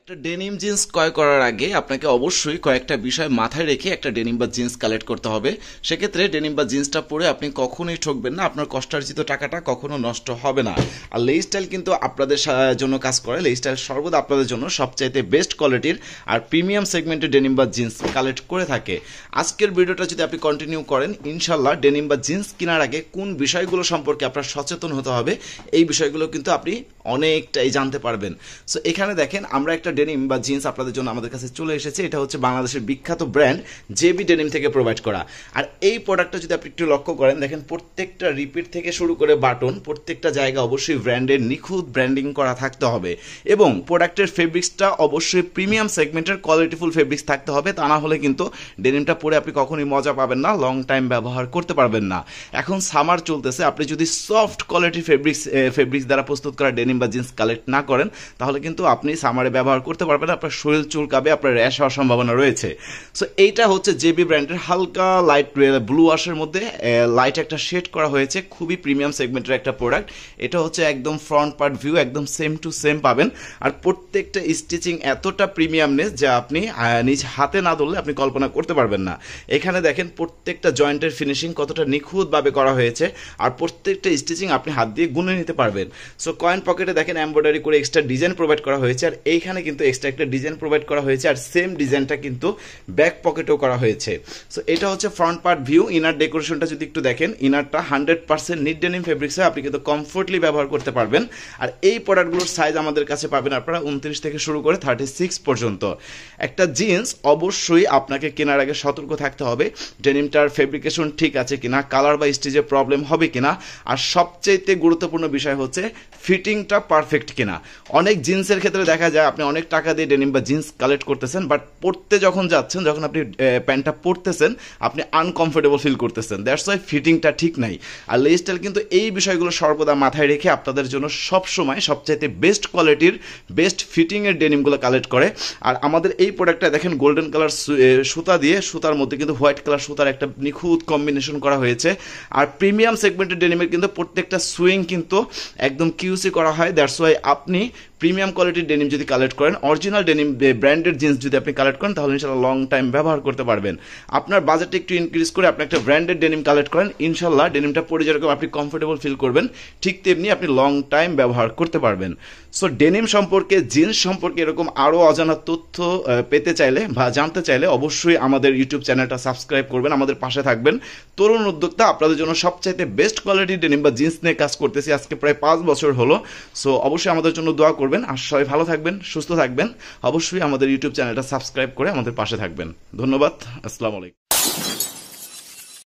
একটা denim jeans ক্রয় করার আগে আপনাকে অবশ্যই কয়েকটা বিষয় মাথায় রেখে একটা ডেনিম বা জিন্স কালেক্ট করতে হবে। সেক্ষেত্রে ডেনিম বা জিন্সটা পরে আপনি কখনোই ঠকবেন না, আপনার কষ্টার্জিত টাকাটা কখনো নষ্ট হবে না। আর লেই স্টাইল কিন্তু আপনাদের জন্য কাজ করে। লেই স্টাইল সর্বদা আপনাদের জন্য সবচাইতে বেস্ট কোয়ালিটির আর প্রিমিয়াম সেগমেন্টের ডেনিম বা জিন্স কালেক্ট করে থাকে। আজকের ভিডিওটা যদি আপনি কন্টিনিউ করেন, ইনশাল্লাহ ডেনিম বা জিন্স কেনার আগে কোন বিষয়গুলো সম্পর্কে আপনার সচেতন হতে হবে এই বিষয়গুলো কিন্তু আপনি অনেকটাই জানতে পারবেন। সো এখানে দেখেন আমরা একটা ডেনিম বা জিন্স আপনাদের জন্য আমাদের কাছে চলে এসেছে। এটা হচ্ছে বাংলাদেশের বিখ্যাত ব্র্যান্ড জেবি ডেনিম থেকে প্রোভাইড করা। আর এই প্রোডাক্টটা যদি আপনি একটু লক্ষ্য করেন, দেখেন প্রত্যেকটা রিপিট থেকে শুরু করে বাটন, প্রত্যেকটা জায়গা অবশ্যই ব্র্যান্ডের নিখুঁত ব্র্যান্ডিং করা থাকতে হবে এবং প্রোডাক্টের ফেব্রিক্সটা অবশ্যই প্রিমিয়াম সেগমেন্টের কোয়ালিটিফুল ফেব্রিক্স থাকতে হবে। তা না হলে কিন্তু ডেনিমটা পরে আপনি কখনোই মজা পাবেন না, লং টাইম ব্যবহার করতে পারবেন না। এখন সামার চলতেছে, আপনি যদি সফট কোয়ালিটির ফেব্রিক্স দ্বারা প্রস্তুত করা ডেনিম বা জিন্স কালেক্ট না করেন তাহলে কিন্তু আপনি সামারে ব্যবহার করতে পারবেন না, আপনার শরীর চুলকাবে, আপনার র্যাশ হওয়ার সম্ভাবনা রয়েছে। সো এইটা হচ্ছে জেবি ব্র্যান্ডের হালকা লাইট ব্লু ওয়াশের মধ্যে লাইট একটা শেড করা হয়েছে, খুবই প্রিমিয়াম সেগমেন্টের একটা প্রোডাক্ট। এটা হচ্ছে একদম ফ্রন্ট পার্ট ভিউ, একদম সেম টু সেম পাবেন। আর প্রত্যেকটা স্টিচিং এতটা প্রিমিয়ামনেস যা আপনি নিজ হাতে না ধরলে আপনি কল্পনা করতে পারবেন না। এখানে দেখেন প্রত্যেকটা জয়েন্টের ফিনিশিং কতটা নিখুঁতভাবে করা হয়েছে আর প্রত্যেকটা স্টিচিং আপনি হাত দিয়ে গুনে নিতে পারবেন। সো কয়েন পকেটে দেখেন এমব্রয়ডারি করে এক্সট্রা ডিজাইন প্রোভাইড করা হয়েছে, আর এইখানে কিন্তু এক্সট্রা একটা ডিজাইন প্রোভাইড করা হয়েছে, আর সেম ডিজাইনটা কিন্তু ব্যাক পকেটেও করা হয়েছে। সো এটা হচ্ছে ফ্রন্ট পার্ট ভিউ। ইনার ডেকোরেশনটা যদি একটু দেখেন, ইনারটা 100% নিট ডেনিম ফেব্রিক্স হয়, আপনি কিন্তু কমফোর্টলি ব্যবহার করতে পারবেন। আর এই প্রোডাক্টগুলোর সাইজ আমাদের কাছে পাবেন আপনারা 29 থেকে শুরু করে 36 পর্যন্ত। একটা জিন্স অবশ্যই আপনাকে কেনার আগে সতর্ক থাকতে হবে ডেনিমটার ফেব্রিকেশন ঠিক আছে কিনা, কালার বা স্টিচে প্রবলেম হবে কিনা, আর সবচেয়ে গুরুত্বপূর্ণ বিষয় হচ্ছে ফিটিংটা পারফেক্ট কিনা। অনেক জিন্সের ক্ষেত্রে দেখা যায় আপনি অনেক টাকা দিয়ে ডেনিম বা জিন্স কালেক্ট করতেছেন, বাট পরতে যখন যাচ্ছেন, যখন আপনি প্যান্টটা পরতেছেন আপনি আনকমফোর্টেবল ফিল করতেছেন, দ্যাটস ওয়াই ফিটিংটা ঠিক নাই। আর লেই স্টাইল কিন্তু এই বিষয়গুলো সর্বদা মাথায় রেখে আপনাদের জন্য সবসময় সবচাইতে বেস্ট কোয়ালিটির বেস্ট ফিটিংয়ের ডেনিমগুলো কালেক্ট করে। আর আমাদের এই প্রোডাক্টটা দেখেন গোল্ডেন কালার সুতা দিয়ে, সুতার মধ্যে কিন্তু হোয়াইট কালার সুতার একটা নিখুঁত কম্বিনেশন করা হয়েছে। আর প্রিমিয়াম সেগমেন্টের ডেনিমের কিন্তু প্রত্যেকটা সুইং কিন্তু একদম কিউসি করা হয়, দ্যাটস ওয়াই আপনি প্রিমিয়াম কোয়ালিটির ডেনিম যদি কালেক্ট করেন, অরিজিনাল ডেনিম ব্র্যান্ডেড জিন্স যদি আপনি কালেক্ট করেন তাহলে ইনশাল্লাহ লং টাইম ব্যবহার করতে পারবেন। আপনার বাজেটটা একটু ইনক্রিজ করে আপনি একটা ব্র্যান্ডেড ডেনিম কালেক্ট করেন, ইনশাল্লাহ ডেনিমটা পরে যেরকম আপনি কমফোর্টেবল ফিল করবেন ঠিক তেমনি আপনি লং টাইম ব্যবহার করতে পারবেন। সো ডেনিম সম্পর্কে, জিন্স সম্পর্কে এরকম আরও অজানা তথ্য পেতে চাইলে বা জানতে চাইলে অবশ্যই আমাদের ইউটিউব চ্যানেলটা সাবস্ক্রাইব করবেন, আমাদের পাশে থাকবেন। তরুণ উদ্যোক্তা আপনাদের জন্য সবচাইতে বেস্ট কোয়ালিটির ডেনিম বা জিন্স নিয়ে কাজ করতেছি আজকে প্রায় 5 বছর হলো। সো অবশ্যই আমাদের জন্য দোয়া করবেন, আর সবাই ভালো থাকবেন, সুস্থ থাকবেন। অবশ্যই আমাদের ইউটিউব চ্যানেলটা সাবস্ক্রাইব করে আমাদের পাশে থাকবেন। ধন্যবাদ। আসসালামু আলাইকুম।